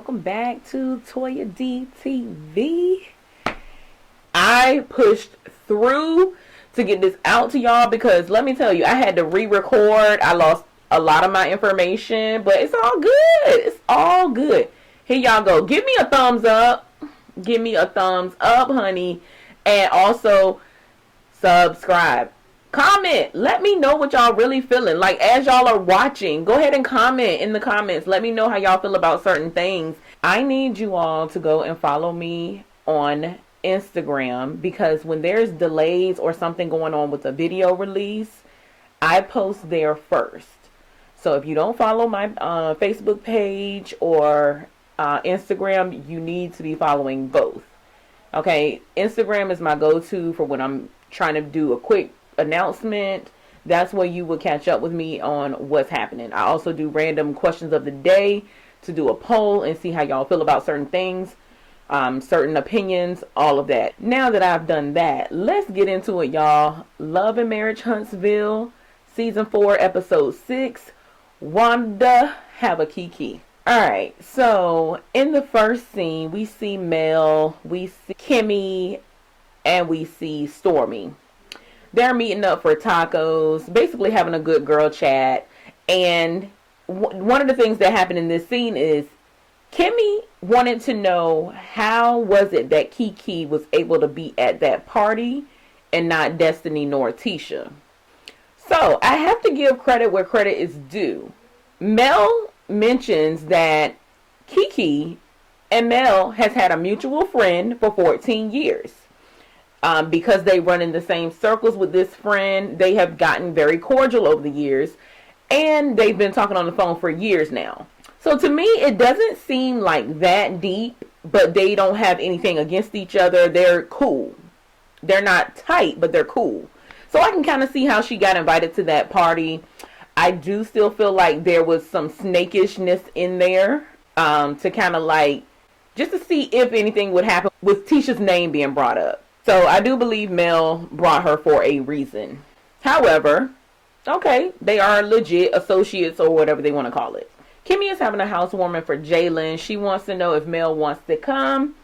welcome back to Toya DTV. I pushed through to get this out to y'all because let me tell you, I had to re-record. I lost a lot of my information, but it's all good. It's all good. Here y'all go. Give me a thumbs up. Give me a thumbs up, honey. And also subscribe. Comment. Let me know what y'all really feeling. Like, as y'all are watching, go ahead and comment in the comments. Let me know how y'all feel about certain things. I need you all to go and follow me on Instagram, because when there's delays or something going on with a video release, I post there first. So if you don't follow my Facebook page or Instagram, you need to be following both. Okay, Instagram is my go-to for when I'm trying to do a quick announcement. That's where you will catch up with me on what's happening. I also do random questions of the day to do a poll and see how y'all feel about certain things, certain opinions, all of that. Now that I've done that, let's get into it, y'all. Love and Marriage Huntsville, Season 4, Episode 6, Wanda, have a KeKe. Alright, so in the first scene, we see Mel, we see Kimmy, and we see Stormy. They're meeting up for tacos, basically having a good girl chat. And one of the things that happened in this scene is Kimmy wanted to know how was it that KeKe was able to be at that party and not Destiny nor Tisha. So I have to give credit where credit is due. Mel mentions that KeKe and Mel has had a mutual friend for 14 years. Because they run in the same circles with this friend, they have gotten very cordial over the years, and they've been talking on the phone for years now. So to me, it doesn't seem like that deep, but they don't have anything against each other. They're cool. They're not tight, but they're cool. So I can kind of see how she got invited to that party. I do still feel like there was some snakishness in there, to kind of like, just to see if anything would happen with Tisha's name being brought up. So I do believe Mel brought her for a reason. However, okay, they are legit associates or whatever they want to call it. Kimmy is having a housewarming for Jalen. She wants to know if Mel wants to come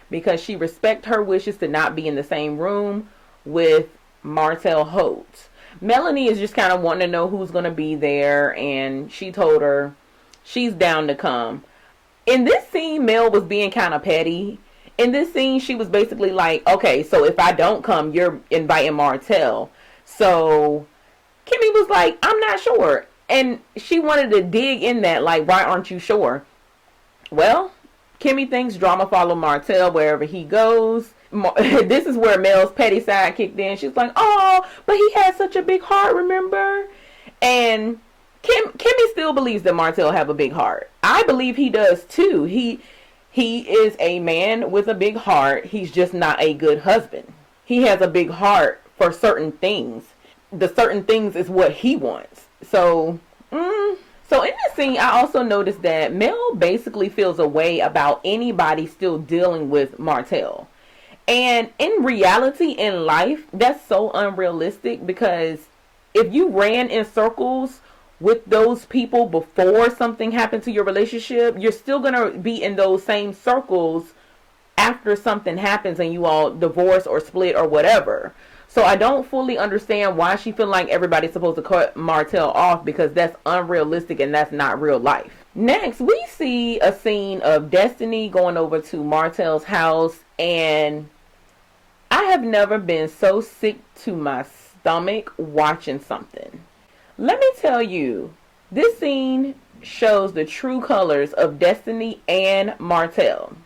because she respects her wishes to not be in the same room with Martell Holt. Melanie is just kind of wanting to know who's going to be there, and she told her she's down to come. In this scene, Mel was being kind of petty. In this scene, she was basically like, okay, so if I don't come, you're inviting Martell. So Kimmy was like, I'm not sure. And she wanted to dig in that, like, why aren't you sure? Well, Kimmy thinks drama follow Martell wherever he goes. This is where Mel's petty side kicked in. She's like, oh, but he has such a big heart, remember? And Kimmy still believes that Martell have a big heart. I believe he does too. He is a man with a big heart. He's just not a good husband. He has a big heart for certain things. The certain things is what he wants. So in this scene, I also noticed that Mel basically feels a way about anybody still dealing with Martell. And in reality, in life, that's so unrealistic, because if you ran in circles with those people before something happened to your relationship, you're still going to be in those same circles after something happens and you all divorce or split or whatever. So I don't fully understand why she feel like everybody's supposed to cut Martell off, because that's unrealistic and that's not real life. Next, we see a scene of Destiny going over to Martell's house, and I have never been so sick to my stomach watching something. Let me tell you, this scene shows the true colors of Destiny and Martell.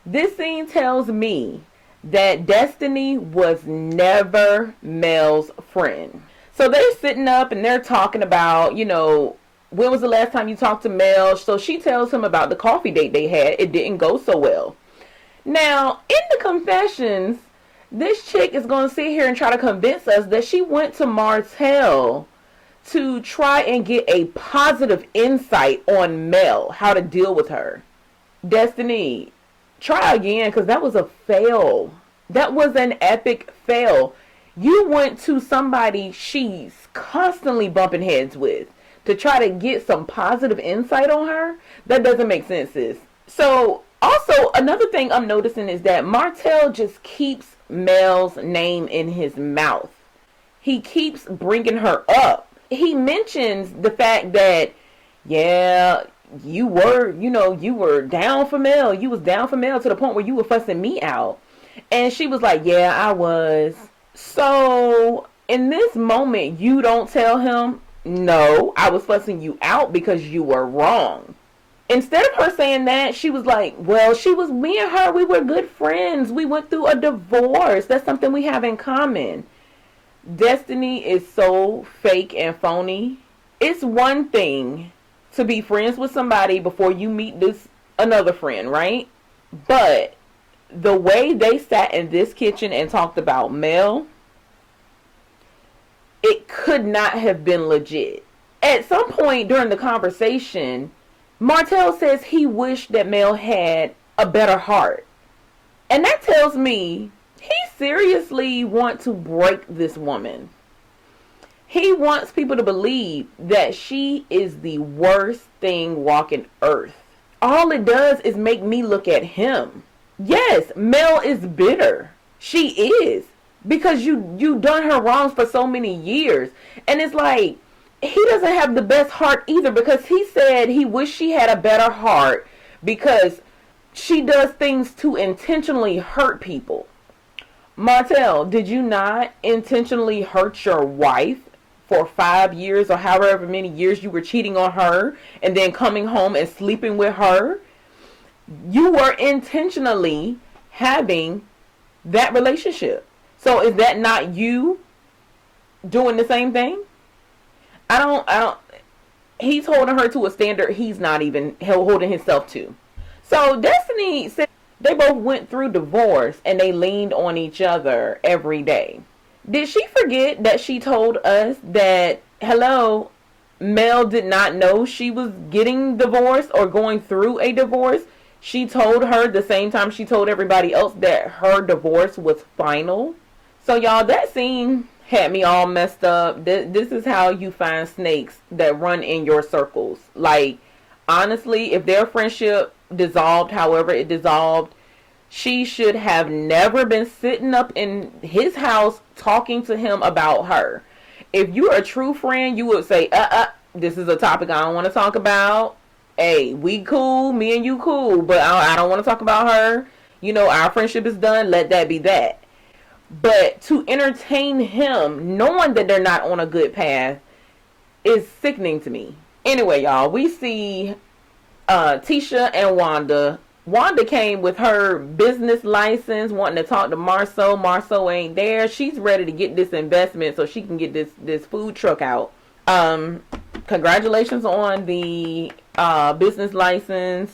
This scene tells me that Destiny was never Mel's friend. So they're sitting up and they're talking about, when was the last time you talked to Mel? So she tells him about the coffee date they had. It didn't go so well. Now, in the confessions, this chick is going to sit here and try to convince us that she went to Martell to try and get a positive insight on Mel, how to deal with her. Destiny, try again, because that was a fail. That was an epic fail. You went to somebody she's constantly bumping heads with to try to get some positive insight on her? That doesn't make sense, sis. So, also, another thing I'm noticing is that Martell just keeps Mel's name in his mouth. He keeps bringing her up. He mentions the fact that, yeah, you were down for Mel. You was down for Mel to the point where you were fussing me out. And she was like, yeah, I was. So, in this moment, you don't tell him, no, I was fussing you out because you were wrong. Instead of her saying that, she was like, well, me and her, we were good friends. We went through a divorce. That's something we have in common. Destiny is so fake and phony. It's one thing to be friends with somebody before you meet this another friend, right? But the way they sat in this kitchen and talked about Mel, it could not have been legit. At some point during the conversation, Martell says he wished that Mel had a better heart. And that tells me he seriously wants to break this woman. He wants people to believe that she is the worst thing walking earth. All it does is make me look at him. Yes, Mel is bitter. She is. Because you done her wrongs for so many years. And it's like, he doesn't have the best heart either, because he said he wished she had a better heart because she does things to intentionally hurt people. Martell, did you not intentionally hurt your wife for 5 years or however many years you were cheating on her and then coming home and sleeping with her? You were intentionally having that relationship. So is that not you doing the same thing? He's holding her to a standard he's not even holding himself to. So Destiny said they both went through divorce and they leaned on each other every day. Did she forget that she told us that, hello, Mel did not know she was getting divorced or going through a divorce? She told her the same time she told everybody else that her divorce was final. So y'all, that scene had me all messed up. This is how you find snakes that run in your circles. Like, honestly, if their friendship dissolved however it dissolved, she should have never been sitting up in his house talking to him about her. If you're a true friend, you would say, this is a topic I don't want to talk about. Hey, we cool, me and you cool, but I don't want to talk about her. You know, our friendship is done. Let that be that. But to entertain him, knowing that they're not on a good path, is sickening to me. Anyway, y'all, we see Tisha and Wanda. Wanda came with her business license, wanting to talk to Marceau. Marceau ain't there. She's ready to get this investment so she can get this food truck out. Congratulations on the business license.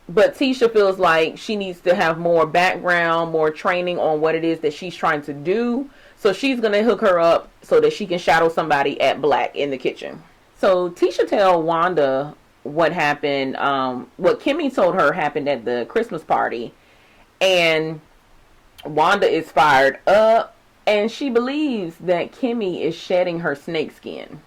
But Tisha feels like she needs to have more background, more training on what it is that she's trying to do. So she's going to hook her up so that she can shadow somebody at Black in the kitchen. So Tisha tell Wanda what happened, what Kimmy told her happened at the Christmas party. And Wanda is fired up, and she believes that Kimmy is shedding her snake skin.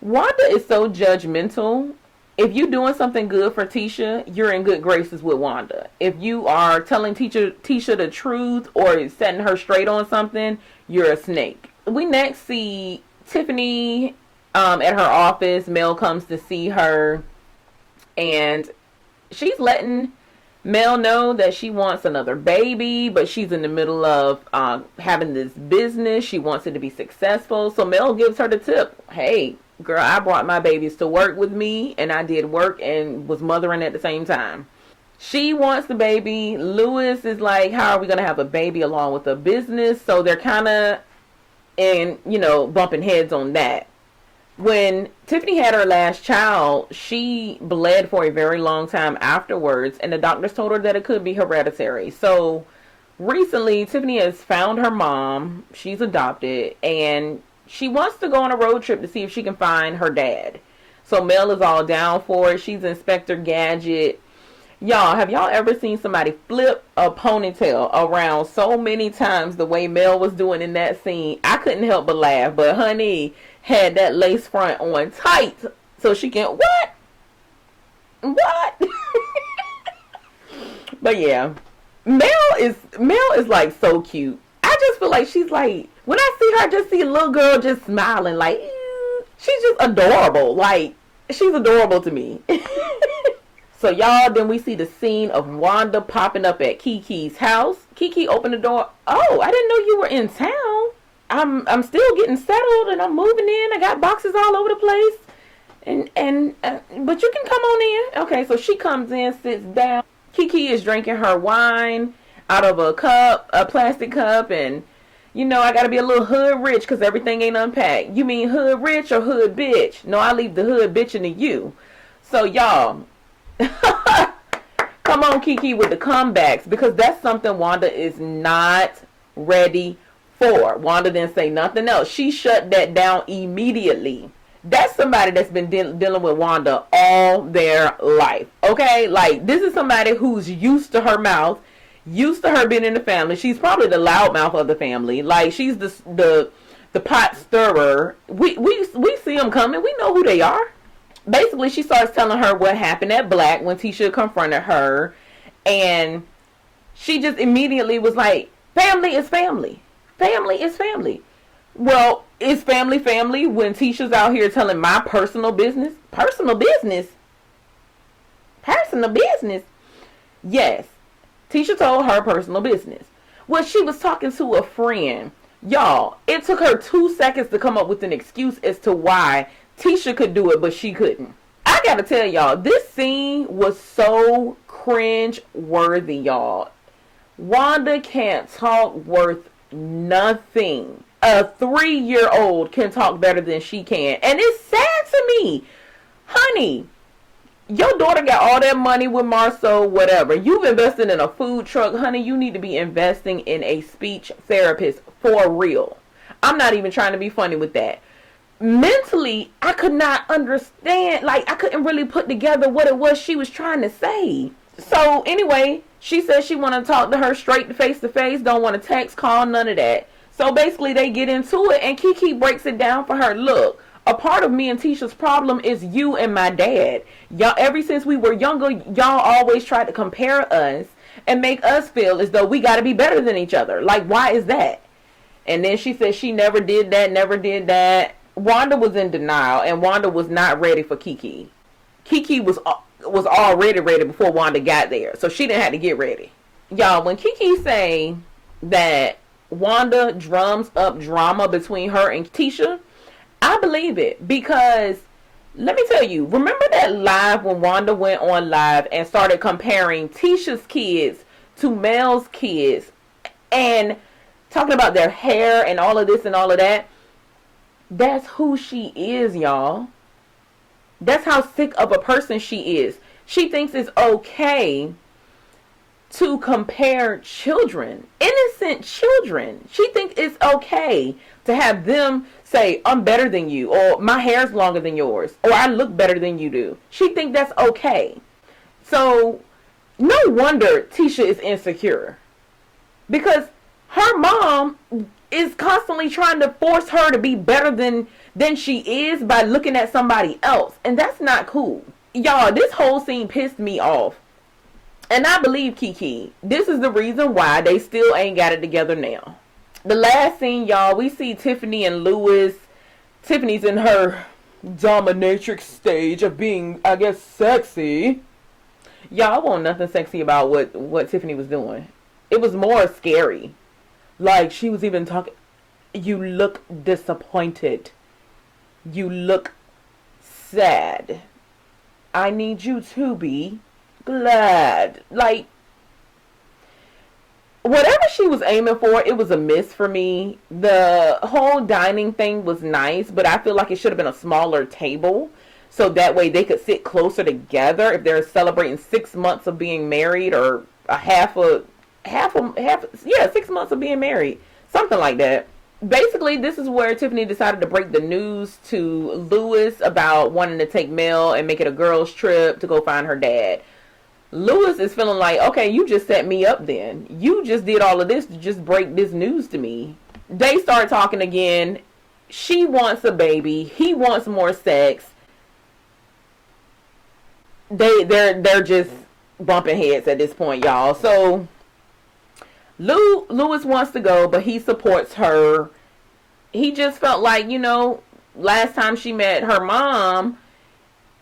Wanda is so judgmental. If you're doing something good for Tisha, you're in good graces with Wanda. If you are telling Tisha the truth or setting her straight on something, you're a snake. We next see Tiffany at her office. Mel comes to see her, and she's letting Mel know that she wants another baby, but she's in the middle of having this business. She wants it to be successful. So Mel gives her the tip. Hey, girl, I brought my babies to work with me, and I did work and was mothering at the same time. She wants the baby. Lewis is like, how are we going to have a baby along with a business? So they're kind of bumping heads on that. When Tiffany had her last child, she bled for a very long time afterwards, and the doctors told her that it could be hereditary. So recently, Tiffany has found her mom. She's adopted, and she wants to go on a road trip to see if she can find her dad. So Mel is all down for it. She's Inspector Gadget. Y'all, have y'all ever seen somebody flip a ponytail around so many times the way Mel was doing in that scene? I couldn't help but laugh. But honey had that lace front on tight so she can, what? But yeah, Mel is like so cute. I just feel like she's like, when I see her, I just see a little girl just smiling like, she's just adorable. Like, she's adorable to me. So y'all, then we see the scene of Wanda popping up at KeKe's house. KeKe opened the door. Oh, I didn't know you were in town. I'm still getting settled and I'm moving in. I got boxes all over the place. But you can come on in. Okay, so she comes in, sits down. KeKe is drinking her wine out of a cup, a plastic cup, and you know, I gotta be a little hood rich because everything ain't unpacked. You mean hood rich or hood bitch? No, I leave the hood bitching to you. So y'all, come on, KeKe, with the comebacks, because that's something Wanda is not ready for. Wanda didn't say nothing else. She shut that down immediately. That's somebody that's been dealing with Wanda all their life. Okay? Like, this is somebody who's used to her mouth, used to her being in the family. She's probably the loudmouth of the family. Like, she's the pot stirrer. We see them coming. We know who they are. Basically, she starts telling her what happened at Black when Tisha confronted her. And she just immediately was like, family is family. Family is family. Well, is family when Tisha's out here telling my personal business? Personal business? Personal business? Yes. Tisha told her personal business. Well, she was talking to a friend. Y'all, it took her 2 seconds to come up with an excuse as to why Tisha could do it, but she couldn't. I gotta tell y'all, this scene was so cringe-worthy, y'all. Wanda can't talk worth nothing. A 3-year-old can talk better than she can. And it's sad to me. Honey, your daughter got all that money with Marceau, whatever. You've invested in a food truck. Honey, you need to be investing in a speech therapist for real. I'm not even trying to be funny with that. Mentally, I could not understand. Like, I couldn't really put together what it was she was trying to say. So, anyway, she said she want to talk to her straight face to face. Don't want to text, call, none of that. So basically they get into it and KeKe breaks it down for her. Look, a part of me and Tisha's problem is you and my dad. Y'all, ever since we were younger, y'all always tried to compare us and make us feel as though we got to be better than each other. Like, why is that? And then she said she never did that, never did that. Wanda was in denial and Wanda was not ready for KeKe. KeKe was already ready before Wanda got there. So she didn't have to get ready. Y'all, when KeKe say that Wanda drums up drama between her and Tisha, I believe it, because let me tell you, remember that live when Wanda went on live and started comparing Tisha's kids to Mel's kids and talking about their hair and all of this and all of that? That's who she is, y'all. That's how sick of a person she is. She thinks it's okay to compare children, innocent children. She thinks it's okay to have them say, I'm better than you, or my hair's longer than yours, or I look better than you do. She thinks that's okay. So, no wonder Tisha is insecure. Because her mom is constantly trying to force her to be better than she is by looking at somebody else. And that's not cool. Y'all, this whole scene pissed me off. And I believe KeKe. This is the reason why they still ain't got it together now. The last scene, y'all, we see Tiffany and Louis. Tiffany's in her dominatrix stage of being, I guess, sexy. Y'all, I want nothing sexy about what Tiffany was doing. It was more scary. Like, she was even talking, you look disappointed. You look sad. I need you to be glad. Like, whatever she was aiming for, it was a miss for me. The whole dining thing was nice, but I feel like it should have been a smaller table, so that way they could sit closer together if they're celebrating 6 months of being married, or half 6 months of being married, something like that. Basically, this is where Tiffany decided to break the news to Louis about wanting to take Mel and make it a girls' trip to go find her dad. Louis is feeling like, okay, you just set me up then. You just did all of this to just break this news to me. They start talking again. She wants a baby. He wants more sex. They're just bumping heads at this point, y'all. So Lewis wants to go, but he supports her. He just felt like, last time she met her mom,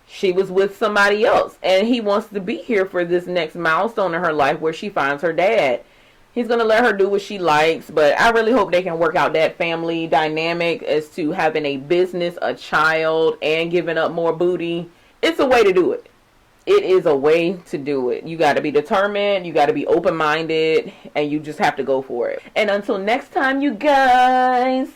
she was with somebody else, and he wants to be here for this next milestone in her life where she finds her dad. He's going to let her do what she likes, but I really hope they can work out that family dynamic as to having a business, a child, and giving up more booty. It's a way to do it. It is a way to do it. You got to be determined, you got to be open-minded, and you just have to go for it. And until next time, you guys.